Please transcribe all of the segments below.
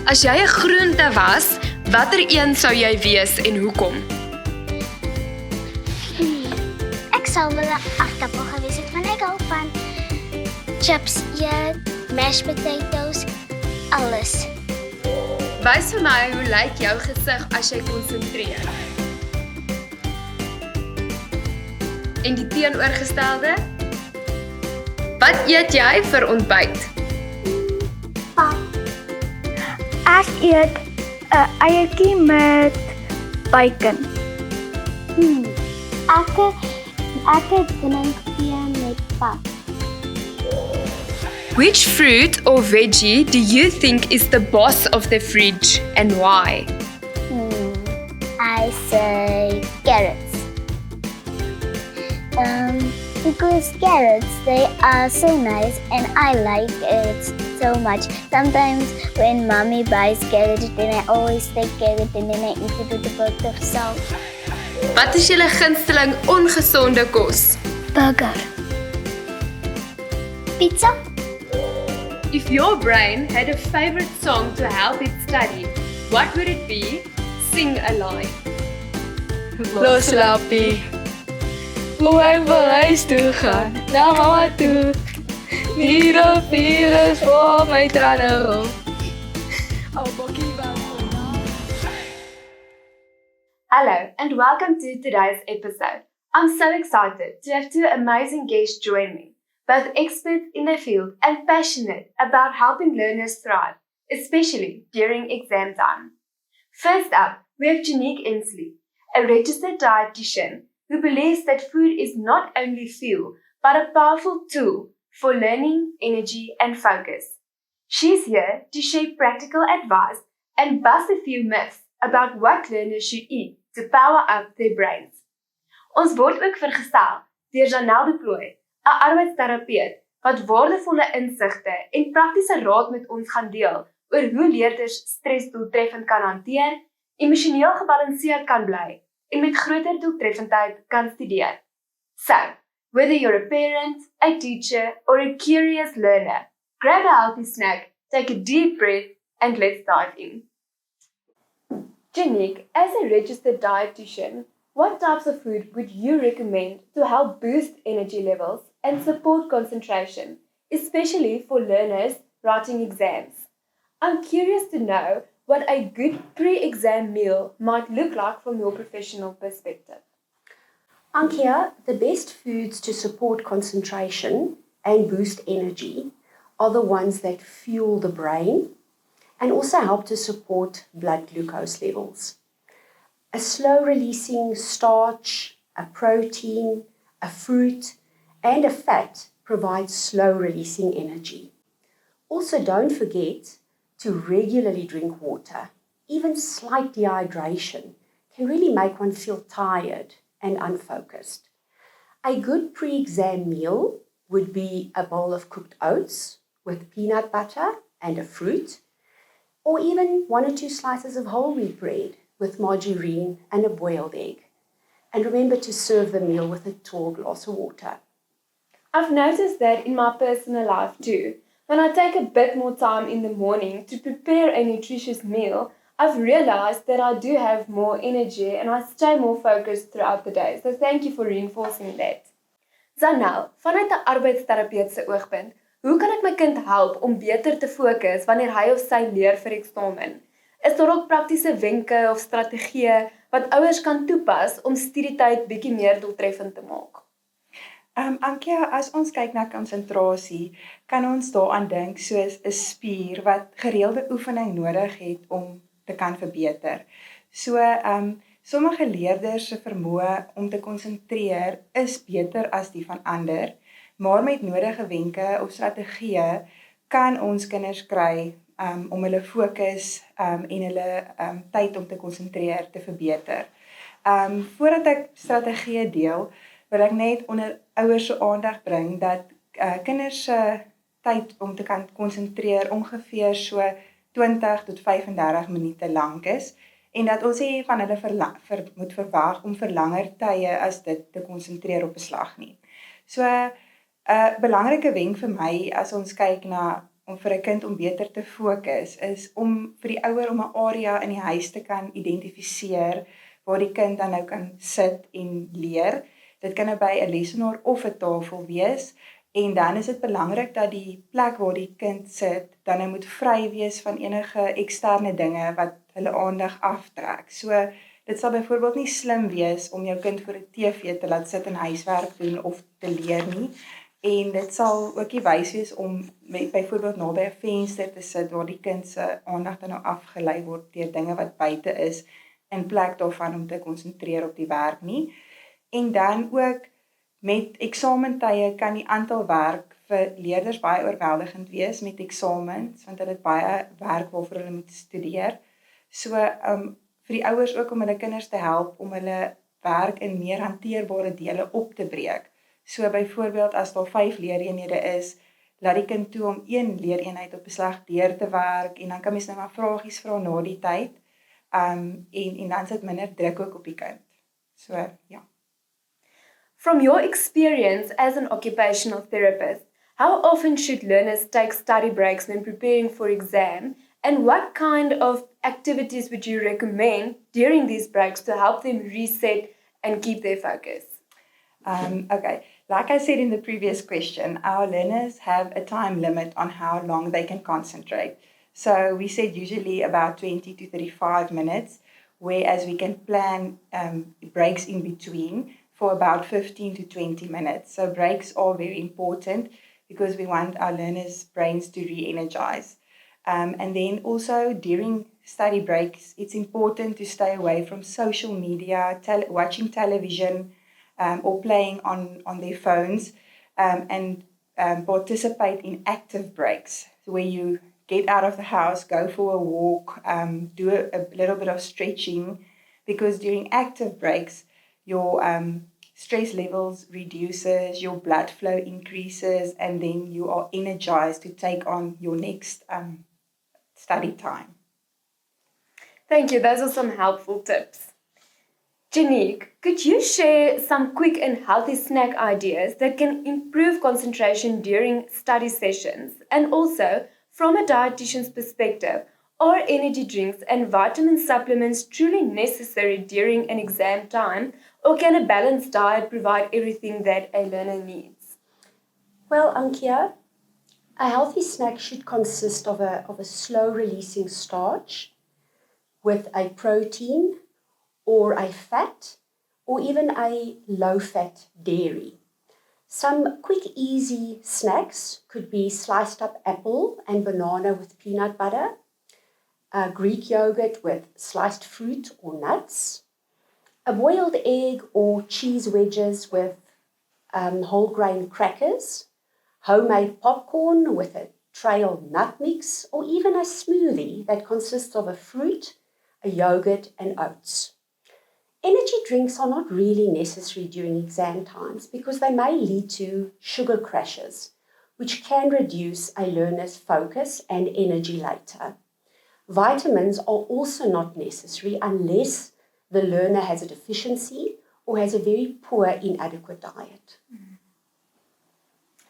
As jy 'n groente was, watter een sou jy wees en hoekom? Ek sal wel 'n aardappel gewees het, want ek hou van chips eet, mashed potatoes, alles. Wys vir my hoe lyk jou gesig as jy konsentreer? En die teenoorgestelde? Wat eet jy vir ontbyt? Pap, Ek eet 'n eiertjie met bacon. ek drink tee met pap. Which fruit or veggie do you think is the boss of the fridge and why? I say carrots. Because carrots, they are so nice and I like it so much. Sometimes when mommy buys carrot, then I always take carrot and then I eat it with a bit of salt. Wat is julle gunsteling ongesonde kos? Burger. Pizza? If your brain had a favorite song to help it study, what would it be? Sing a line. Los lappie, hoe ek wil huis toe gaan, na mama toe. Vier is voor my trane rol. Oh, bokkie Hello and welcome to today's episode. I'm so excited to have two amazing guests join me, both experts in their field and passionate about helping learners thrive, especially during exam time. First up, we have Janique Ensley, a registered dietitian who believes that food is not only fuel, but a powerful tool for learning, energy, and focus. She's here to share practical advice and bust a few myths about what learners should eat to power up their brains. Ons word ook vergesel deur Janelle de Plooy, 'n arbeidsterapeut wat waardevolle insigte en praktiese raad met ons gaan deel oor hoe leerders stres doeltreffend kan hanteer, emosioneel gebalanseerd kan bly en met groter doeltreffendheid kan studeer. So, whether you're a parent, a teacher, or a curious learner, grab a healthy snack, take a deep breath, and let's dive in. Janique, as a registered dietitian, what types of food would you recommend to help boost energy levels and support concentration, especially for learners writing exams? I'm curious to know what a good pre-exam meal might look like from your professional perspective. Ankia, the best foods to support concentration and boost energy are the ones that fuel the brain and also help to support blood glucose levels. A slow-releasing starch, a protein, a fruit, and a fat provides slow-releasing energy. Also, don't forget to regularly drink water. Even slight dehydration can really make one feel tired and unfocused. A good pre-exam meal would be a bowl of cooked oats with peanut butter and a fruit, or even 1 or 2 slices of whole wheat bread with margarine and a boiled egg. And remember to serve the meal with a tall glass of water. I've noticed that in my personal life too. When I take a bit more time in the morning to prepare a nutritious meal, I've realized that I do have more energy and I stay more focused throughout the day. So thank you for reinforcing that. Zanel, vanuit 'n arbeidsterapeut se oogpunt, hoe kan ek my kind help om beter te fokus wanneer hy of sy leer vir eksamen? Is daar ook praktiese wenke of strategieë wat ouers kan toepas om studietyd bietjie meer doeltreffend te maak? Ankia, as ons kyk na konsentrasie, kan ons daaraan dink soos 'n spier wat gereelde oefening nodig het om te kan verbeter. So, sommige leerders se vermoë om te konsentreer is beter as die van ander, maar met nodige wenke of strategieë kan ons kinders kry om hulle fokus en hulle tyd om te konsentreer te verbeter. Voordat ek strategieë deel, wil ek net onder ouers se aandag bring dat kinders se tyd om te kan konsentreer ongeveer so 20 tot 35 minute lank is en dat ons nie van hulle moet verwag om vir langer tye as dit te konsentreer op 'n slag nie. So 'n belangrike wenk vir my as ons kyk na om vir 'n kind om beter te fokus is om vir die ouer om 'n area in die huis te kan identifiseer waar die kind dan nou kan sit en leer. Dit kan nou by 'n lesenaar of 'n tafel wees en dan is dit belangrik dat die plek waar die kind sit dan nou moet vry wees van enige eksterne dinge wat hulle aandag aftrek. So dit sal byvoorbeeld nie slim wees om jou kind voor 'n TV te laat sit en huiswerk doen of te leer nie. En dit sal ook nie wys wees om byvoorbeeld naby 'n venster te sit waar die kind se aandag dan nou afgelei word deur dinge wat buite is in plek daarvan om te konsentreer op die werk nie. En dan ook met eksamentye kan die aantal werk vir leerders baie oorweldigend wees met eksamens want hulle het baie werk waarvoor hulle moet studeer. So vir die ouers ook om hulle kinders te help om hulle werk in meer hanteerbare dele op te breek. So byvoorbeeld as daar 5 leereenhede is, laat die kind toe om 1 leereenheid op 'n slag deur te werk en dan kan mens nou maar vragies vra na die tyd. En dan sit minder druk ook op die kind. So ja. From your experience as an occupational therapist, how often should learners take study breaks when preparing for exam? And what kind of activities would you recommend during these breaks to help them reset and keep their focus? Okay, like I said in the previous question, our learners have a time limit on how long they can concentrate. So we said usually about 20 to 35 minutes, whereas we can plan breaks in between for about 15 to 20 minutes. So breaks are very important because we want our learners' brains to re-energize. And then also during study breaks, it's important to stay away from social media, watching television, or playing on their phones, and participate in active breaks where you get out of the house, go for a walk, do a little bit of stretching, because during active breaks, your stress levels reduces, your blood flow increases, and then you are energized to take on your next study time. Thank you. Those are some helpful tips. Janique, could you share some quick and healthy snack ideas that can improve concentration during study sessions? And also, from a dietitian's perspective, are energy drinks and vitamin supplements truly necessary during an exam time, or can a balanced diet provide everything that a learner needs? Well, Ankia, a healthy snack should consist of a slow-releasing starch with a protein or a fat or even a low-fat dairy. Some quick, easy snacks could be sliced up apple and banana with peanut butter, Greek yogurt with sliced fruit or nuts, a boiled egg or cheese wedges with whole grain crackers, homemade popcorn with a trail nut mix, or even a smoothie that consists of a fruit, a yogurt, and oats. Energy drinks are not really necessary during exam times because they may lead to sugar crashes, which can reduce a learner's focus and energy later. Vitamins are also not necessary unless the learner has a deficiency or has a very poor, inadequate diet.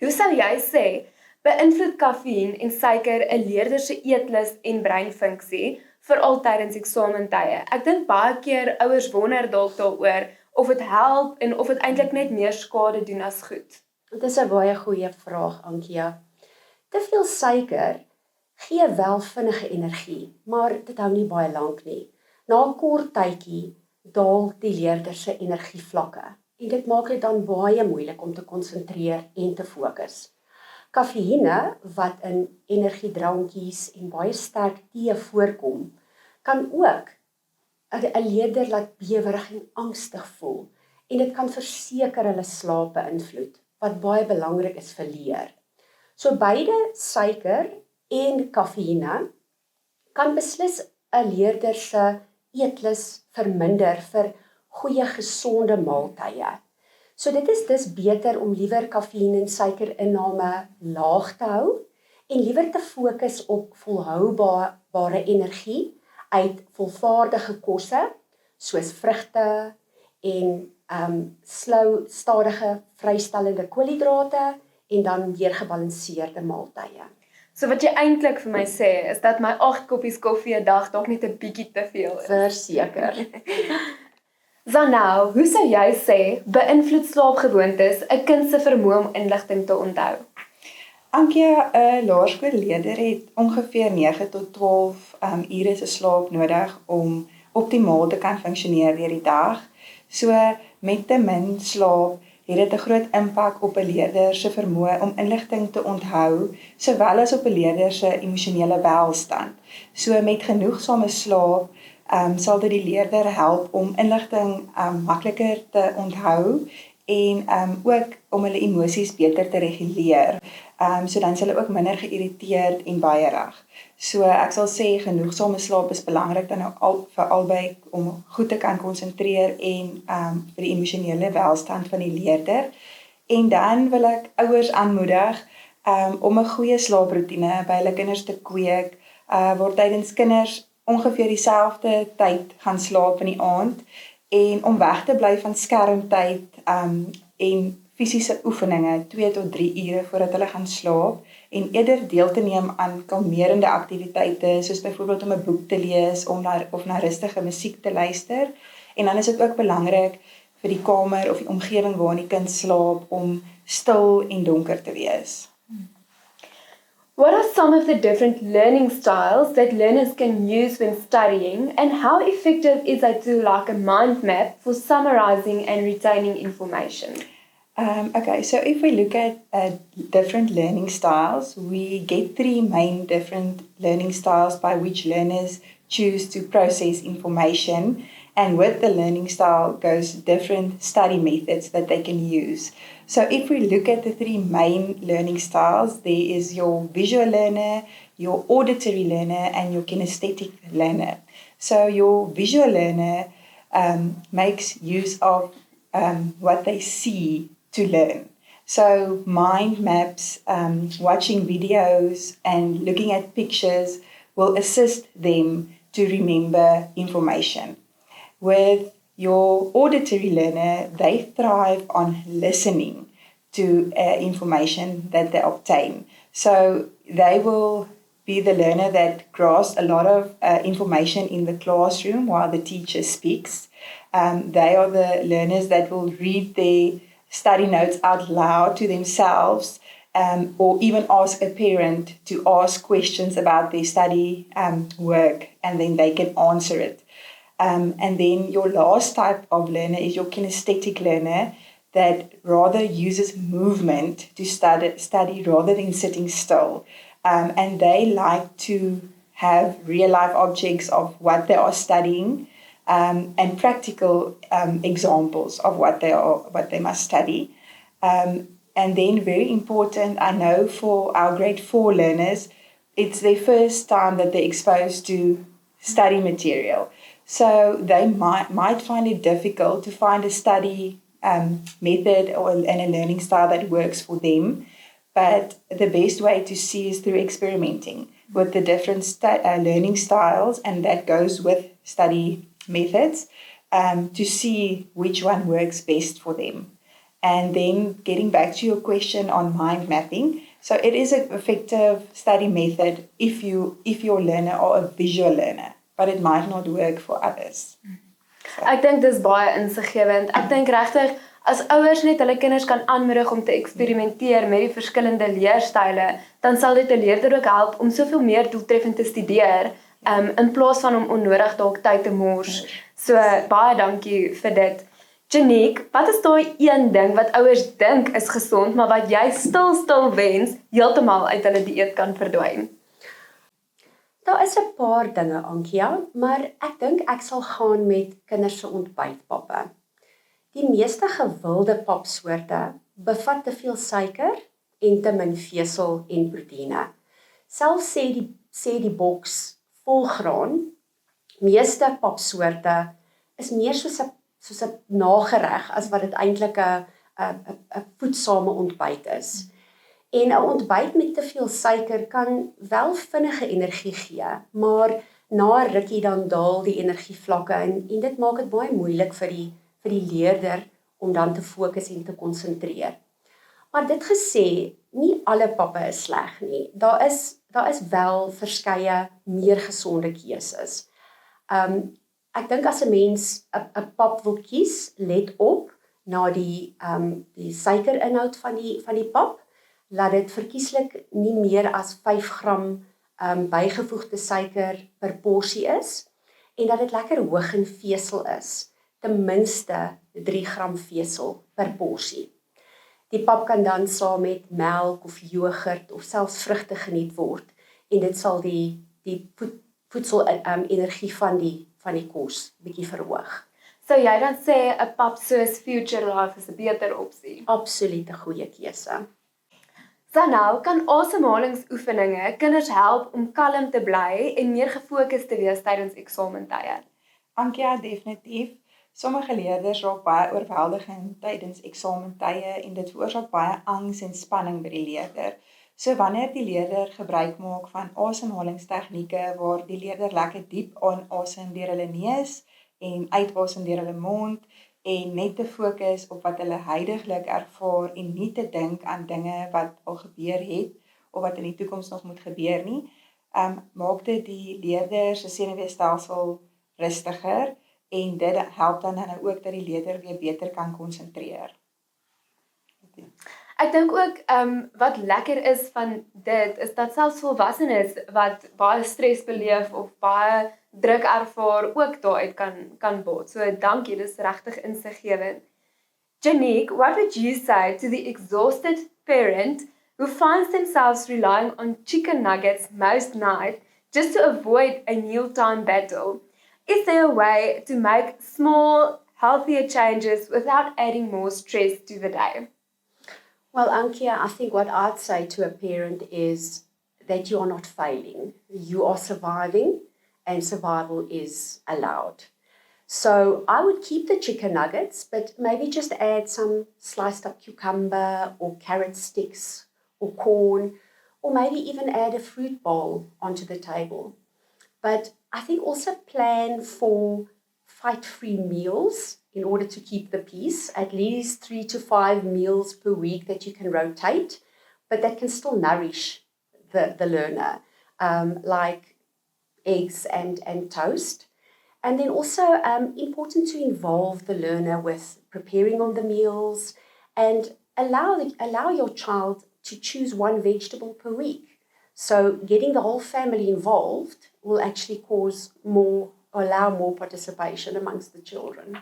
Hoe sou jy sê, beïnvloed kafeïen en suiker 'n leerder se eetlus en breinfunksie, veral tydens eksamentye? Ek dink baie keer ouers wonder dalk daaroor of dit help en of dit eintlik net meer skade doen as goed. Dit is 'n baie goeie vraag, Ankia. Te veel suiker gee wel vinnige energie, maar dit hou nie baie lank nie. Na 'n kort tydjie daal die leerder se energievlakke en dit maak dit dan baie moeilik om te konsentreer en te fokus. Kafeïne wat in energiedrankies en baie sterk tee voorkom, kan ook 'n leerder laat bewerig en angstig voel en dit kan verseker hulle slaap beïnvloed, wat baie belangrik is vir leer. So beide suiker en kafeïne kan beslis 'n leerder se eetlus verminder vir goeie gesonde maaltye. So dit is dus beter om liewer kafeïen en suikerinname laag te hou en liewer te fokus op volhoubare energie uit volvaardige kosse soos vrugte en stadige vrystellende koolhidrate en dan weer gebalanseerde maaltye. So wat jy eintlik vir my sê, is dat my 8 koppies koffie 'n dag dalk net 'n bietjie te veel is. Verseker. Zanel, hoe sou jy sê beïnvloed slaapgewoontes 'n kind se vermoë om inligting te onthou? Ankia, 'n laerskoolleerder het ongeveer 9 tot 12 ure se slaap nodig om optimaal te kan funksioneer deur die dag. So met te min slaap het dit 'n groot impak op 'n leerder se vermoë om inligting te onthou, sowel as op 'n leerder se emosionele welstand. So met genoegsame slaap sal dit die leerder help om inligting makliker te onthou en ook om hulle emosies beter te reguleer. So dan is hulle ook minder geïrriteerd en baierig. So ek sal sê genoegsame slaap is belangrik dan vir albei om goed te kan konsentreer en vir die emosionele welstand van die leerder. En dan wil ek ouers aanmoedig om 'n goeie slaaproetine by hulle kinders te kweek, waar tydens kinders ongeveer dieselfde tyd gaan slaap in die aand en om weg te bly van skermtyd en fisiese oefeninge 2 tot 3 ure voordat hulle gaan slaap en eerder deel te neem aan kalmerende aktiwiteite soos byvoorbeeld om 'n boek te lees of na rustige musiek te luister. En dan is dit ook belangrik vir die kamer of die omgewing waarin die kind slaap om stil en donker te wees. What are some of the different learning styles that learners can use when studying, and how effective is a tool like a mind map for summarizing and retaining information? Okay, so if we look at different learning styles, we get 3 main different learning styles by which learners choose to process information, and with the learning style goes different study methods that they can use. So if we look at the 3 main learning styles, there is your visual learner, your auditory learner, and your kinesthetic learner. So your visual learner makes use of what they see to learn. So mind maps, watching videos, and looking at pictures will assist them to remember information. With your auditory learner, they thrive on listening to information that they obtain. So they will be the learner that grasps a lot of information in the classroom while the teacher speaks. They are the learners that will read their study notes out loud to themselves, or even ask a parent to ask questions about their study work, and then they can answer it. And then your last type of learner is your kinesthetic learner that rather uses movement to study rather than sitting still. And they like to have real-life objects of what they are studying, and practical examples of what they must study. And then very important, I know for our grade 4 learners, it's their first time that they're exposed to study material. So they might find it difficult to find a study method and a learning style that works for them. But the best way to see is through experimenting with the different learning styles, and that goes with study methods, to see which one works best for them. And then getting back to your question on mind mapping, so it is an effective study method if your learner are a visual learner, but it might not work for others. Ek dink dis baie insiggewend. Ek dink regtig as ouers net hulle kinders kan aanmoedig om te eksperimenteer met die verskillende leerstyle, dan sal dit 'n leerder ook help om soveel meer doeltreffend te studeer, in plaas van om onnodig dalk tyd te mors. So baie dankie vir dit. Janique, wat is daai een ding wat ouers dink is gesond, maar wat jy stil wens heeltemal uit hulle dieet kan verdwyn? Daar is 'n paar dinge, Ankia, maar ek dink ek sal gaan met kinders se ontbytpappe. Die meeste gewilde papsoorte bevat te veel suiker en te min vesel en proteïene. Selfs sê die boks volgraan, meeste papsoorte is meer soos 'n nagereg as wat dit eintlik 'n voedsame ontbyt is. En 'n ontbyt met te veel suiker kan wel vinnige energie gee, maar na 'n rukkie dan daal die energievlakke en dit maak dit baie moeilik vir die leerder om dan te fokus en te konsentreer. Maar dit gesê, nie alle pappe is sleg nie. Daar is wel verskeie meer gesonde keuses. Ek dink as 'n mens 'n pap wil kies, let op na die suikerinhoud van die pap. Laat dit verkieslik nie meer as 5 gram bygevoegde suiker per porsie is en dat dit lekker hoog in vesel is. Ten minste 3 gram vesel per porsie. Die pap kan dan saam met melk of jogurt of selfs vrugte geniet word en dit sal die voedsel energie van die kos bietjie verhoog. So jy dan sê 'n pap soos Future Life is 'n beter opsie. Absoluut 'n goeie keuse. Sanel, kan asemhalingsoefeninge kinders help om kalm te bly en meer gefokus te wees tydens eksamentye? Ankia, definitief. Sommige leerders raak baie oorweldigend tydens eksamentye en dit veroorsaak baie angs en spanning by die leerder. So wanneer die leerder gebruik maak van asemhalingstegnieke waar die leerder lekker diep asem deur hulle neus en uitasem deur hulle mond en net te fokus op wat hulle huidiglik ervaar en nie te dink aan dinge wat al gebeur het of wat in die toekoms nog moet gebeur nie, maak dit die leerder se senuweestelsel rustiger en dit help dan ook dat die leerder weer beter kan konsentreer. Ek dink ook wat lekker is van dit is dat selfs volwassenes wat baie stres beleef of baie druk ervaar ook daaruit kan baat. So dankie, dis regtig insiggewend. Janique, what would you say to the exhausted parent who finds themselves relying on chicken nuggets most nights just to avoid a mealtime battle? Is there a way to make small, healthier changes without adding more stress to the day? Well, Ankia, I think what I'd say to a parent is that you are not failing. You are surviving, and survival is allowed. So I would keep the chicken nuggets, but maybe just add some sliced up cucumber or carrot sticks or corn, or maybe even add a fruit bowl onto the table. But I think also plan for fight-free meals in order to keep the peace, at least 3 to 5 meals per week that you can rotate, but that can still nourish the learner, like eggs and toast. And then also important to involve the learner with preparing on the meals and allow your child to choose one vegetable per week. So getting the whole family involved will actually allow more participation amongst the children.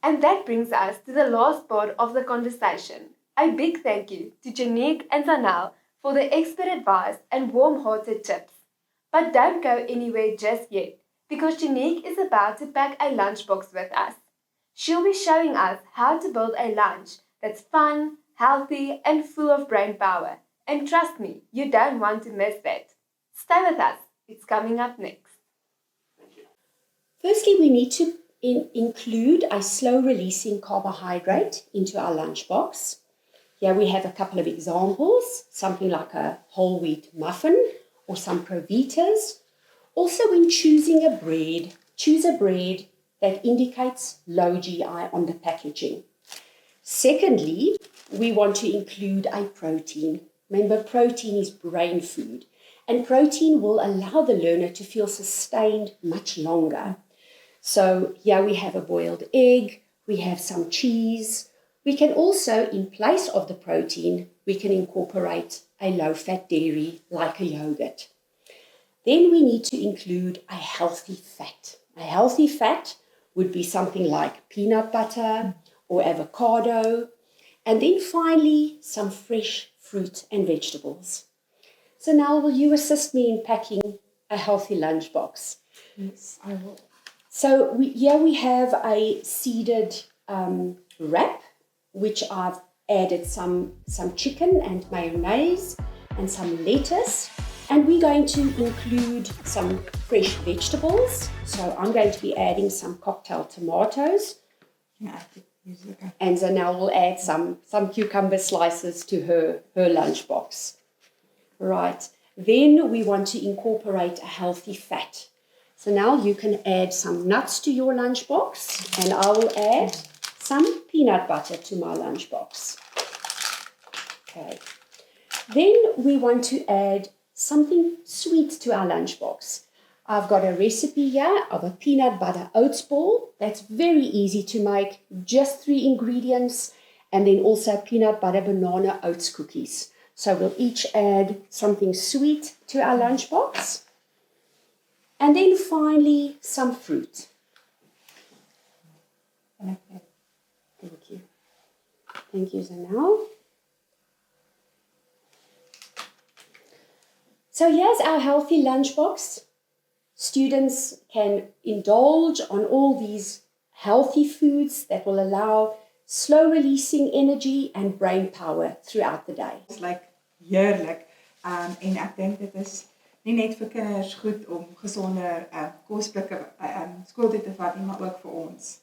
And that brings us to the last part of the conversation. A big thank you to Janique and Sanel for the expert advice and warm-hearted tips. But don't go anywhere just yet, because Janique is about to pack a lunchbox with us. She'll be showing us how to build a lunch that's fun, healthy, and full of brain power. And trust me, you don't want to miss that. Stay with us. It's coming up next. Firstly, we need to include a slow-releasing carbohydrate into our lunchbox. Here we have a couple of examples, something like a whole wheat muffin or some Provitas. Also, when choosing a bread, choose a bread that indicates low GI on the packaging. Secondly, we want to include a protein. Remember, protein is brain food, and protein will allow the learner to feel sustained much longer. So here we have a boiled egg, we have some cheese. We can also, in place of the protein, we can incorporate a low-fat dairy like a yogurt. Then we need to include a healthy fat. A healthy fat would be something like peanut butter or avocado. And then finally, some fresh fruit and vegetables. So now will you assist me in packing a healthy lunchbox? Yes, I will. So here we have a seeded wrap, which I've added some chicken and mayonnaise and some lettuce. And we're going to include some fresh vegetables. So I'm going to be adding some cocktail tomatoes. Yeah, and Zanel will add some cucumber slices to her lunchbox. Right. Then we want to incorporate a healthy fat. So now you can add some nuts to your lunchbox, and I will add some peanut butter to my lunchbox. Okay. Then we want to add something sweet to our lunchbox. I've got a recipe here of a peanut butter oats ball. That's very easy to make, just 3 ingredients, and then also peanut butter banana oats cookies. So we'll each add something sweet to our lunchbox. And then finally, some fruit. Thank you. Thank you, Zanel. So here's our healthy lunchbox. Students can indulge on all these healthy foods that will allow slow releasing energy and brain power throughout the day. It's like heerlik. En ek dink dit is nie net vir kinders goed om gesonder kosblikke skool toe te vat nie, maar ook vir ons.